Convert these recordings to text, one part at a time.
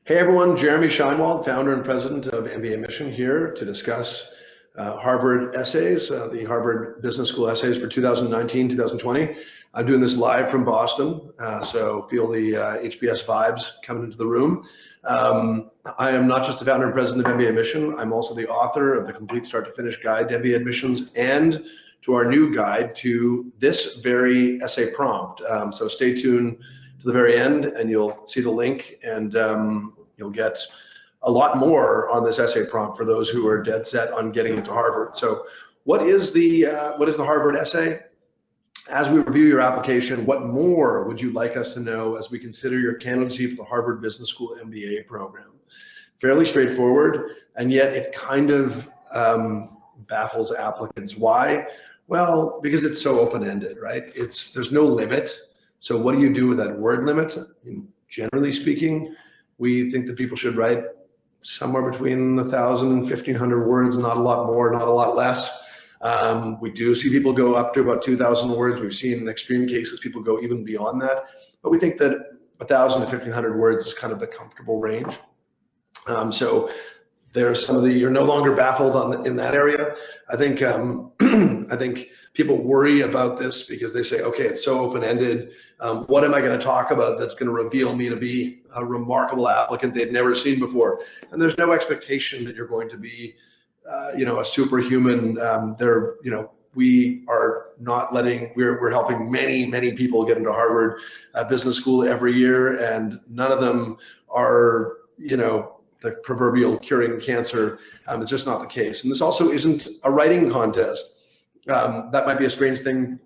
Hey everyone, Jeremy Shinewald, founder and president of mbaMission, here to discuss Harvard essays, the Harvard Business School essays for 2019-2020. I'm doing this live from Boston, so feel the HBS vibes coming into the room. I am not just the founder and president of mbaMission, I'm also the author of the Complete Start to Finish Guide to MBA Admissions and to our new guide to this very essay prompt. So stay tuned to the very end and you'll see the link, and you'll get a lot more on this essay prompt for those who are dead set on getting into Harvard. So what is the Harvard essay? As we review your application, what more would you like us to know as we consider your candidacy for the Harvard Business School MBA program? Fairly straightforward, and yet it kind of baffles applicants. Why? Well, because it's so open-ended, right? There's no limit. So what do you do with that word limit? Generally speaking, we think that people should write somewhere between 1,000 and 1,500 words, not a lot more, not a lot less. We do see people go up to about 2,000 words. We've seen in extreme cases people go even beyond that, but we think that 1,000 to 1,500 words is kind of the comfortable range. So there's some of the, you're no longer baffled in that area. I think I think people worry about this because they say, okay, it's so open-ended. What am I going to talk about that's going to reveal me to be a remarkable applicant they'd never seen before? And there's no expectation that you're going to be, a superhuman. We are not letting. We're helping many people get into Harvard Business School every year, and none of them are, the proverbial curing cancer. It's just not the case. And this also isn't a writing contest. That might be a strange thing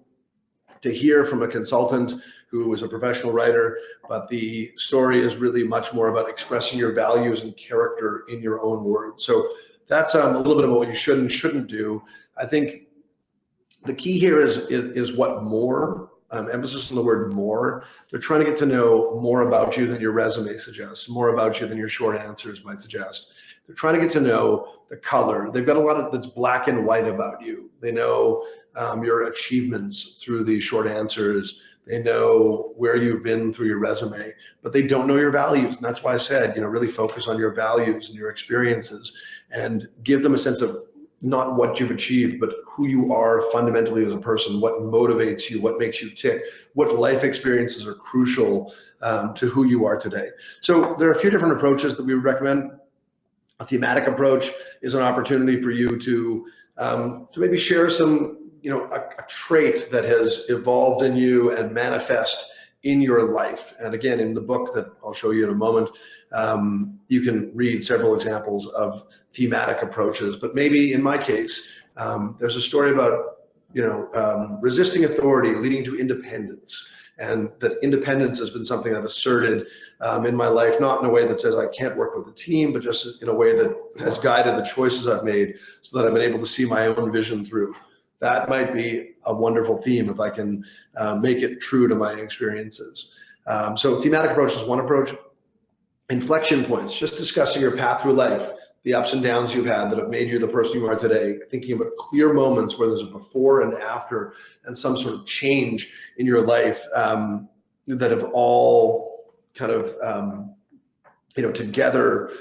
to hear from a consultant who is a professional writer, but the story is really much more about expressing your values and character in your own words. So that's a little bit of what you should and shouldn't do. I think the key here is what more. Emphasis on the word more. They're trying to get to know more about you than your resume suggests, more about you than your short answers might suggest. They're trying to get to know the color. They've got a lot that's black and white about you. They know your achievements through the short answers. They know where you've been through your resume, but they don't know your values. And that's why I said, really focus on your values and your experiences and give them a sense of not what you've achieved, but who you are fundamentally as a person, what motivates you, what makes you tick, what life experiences are crucial to who you are today. So there are a few different approaches that we would recommend. A thematic approach is an opportunity for you to maybe share some, a trait that has evolved in you and manifest in your life. And again, in the book that I'll show you in a moment, you can read several examples of thematic approaches. But maybe in my case, there's a story about, resisting authority leading to independence. And that independence has been something I've asserted in my life, not in a way that says I can't work with a team, but just in a way that has guided the choices I've made so that I've been able to see my own vision through. That might be a wonderful theme if I can make it true to my experiences. So thematic approach is one approach. Inflection points, just discussing your path through life, the ups and downs you've had that have made you the person you are today, thinking about clear moments where there's a before and after and some sort of change in your life that have all kind of, together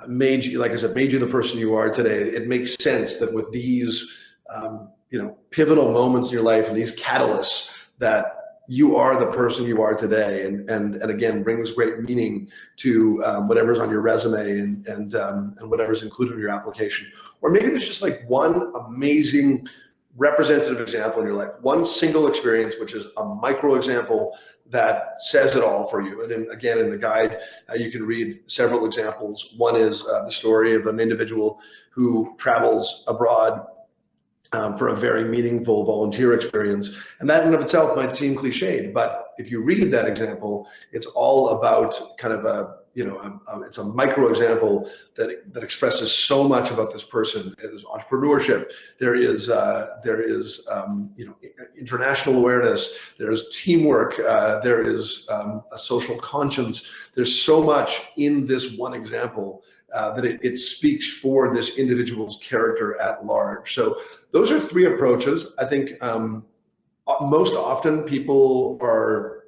made you, like I said, made you the person you are today. It makes sense that with these pivotal moments in your life and these catalysts that you are the person you are today, and again brings great meaning to whatever's on your resume and whatever's included in your application. Or maybe there's just like one amazing representative example in your life, one single experience, which is a micro example that says it all for you. And then again, in the guide, you can read several examples. One is the story of an individual who travels abroad for a very meaningful volunteer experience. And that in of itself might seem cliched, but if you read that example, it's all about kind of it's a micro example that expresses so much about this person. There's entrepreneurship, there is international awareness, there's teamwork, there is a social conscience. There's so much in this one example that it speaks for this individual's character at large. So those are three approaches. I think most often people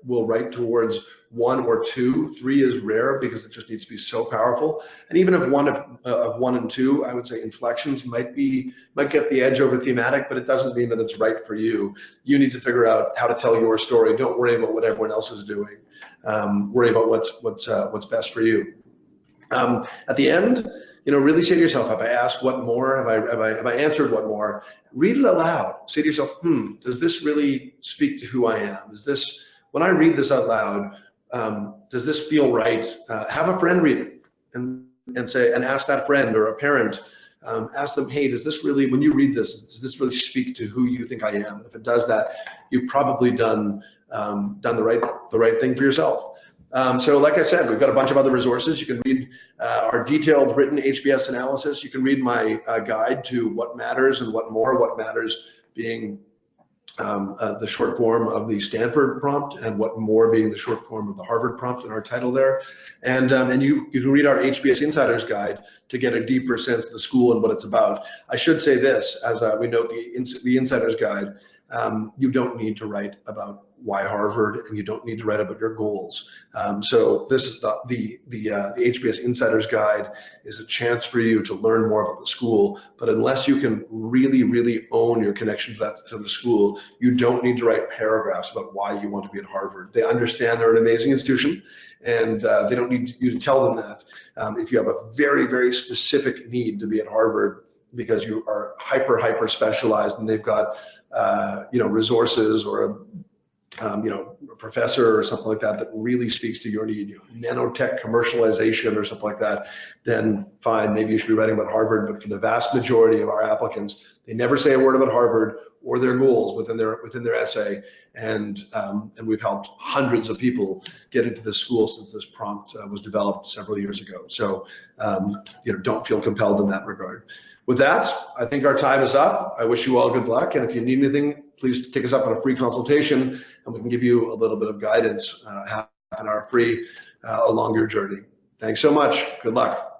will write towards 1 or 2. 3 is rare because it just needs to be so powerful. And even if one of 1 and 2, I would say inflections might get the edge over thematic, but it doesn't mean that it's right for you. You need to figure out how to tell your story. Don't worry about what everyone else is doing. Worry about what's best for you. At the end, really say to yourself, have I asked what more? Have I answered what more? Read it aloud. Say to yourself, does this really speak to who I am? When I read this out loud, does this feel right? Have a friend read it and ask that friend or a parent, ask them, hey, does this really, when you read this, does this really speak to who you think I am? And if it does that, you've probably done the right thing for yourself. So like I said, we've got a bunch of other resources. You can read our detailed written HBS analysis. You can read my guide to what matters and what more. What matters being the short form of the Stanford prompt, and what more being the short form of the Harvard prompt in our title there. And you can read our HBS Insider's Guide to get a deeper sense of the school and what it's about. I should say this, as we note the Insider's Guide, you don't need to write about why Harvard, and you don't need to write about your goals. So this is the HBS Insider's Guide is a chance for you to learn more about the school. But unless you can really, really own your connection to the school, you don't need to write paragraphs about why you want to be at Harvard. They understand they're an amazing institution, and they don't need you to tell them that. If you have a very, very specific need to be at Harvard because you are hyper specialized, and they've got resources or a professor or something like that really speaks to your need, nanotech commercialization or something like that, then fine, maybe you should be writing about Harvard. But for the vast majority of our applicants, they never say a word about Harvard or their goals within their essay. And we've helped hundreds of people get into this school since this prompt was developed several years ago. So don't feel compelled in that regard. With that, I think our time is up. I wish you all good luck, and if you need anything, please take us up on a free consultation, and we can give you a little bit of guidance, half an hour free, along your journey. Thanks so much. Good luck.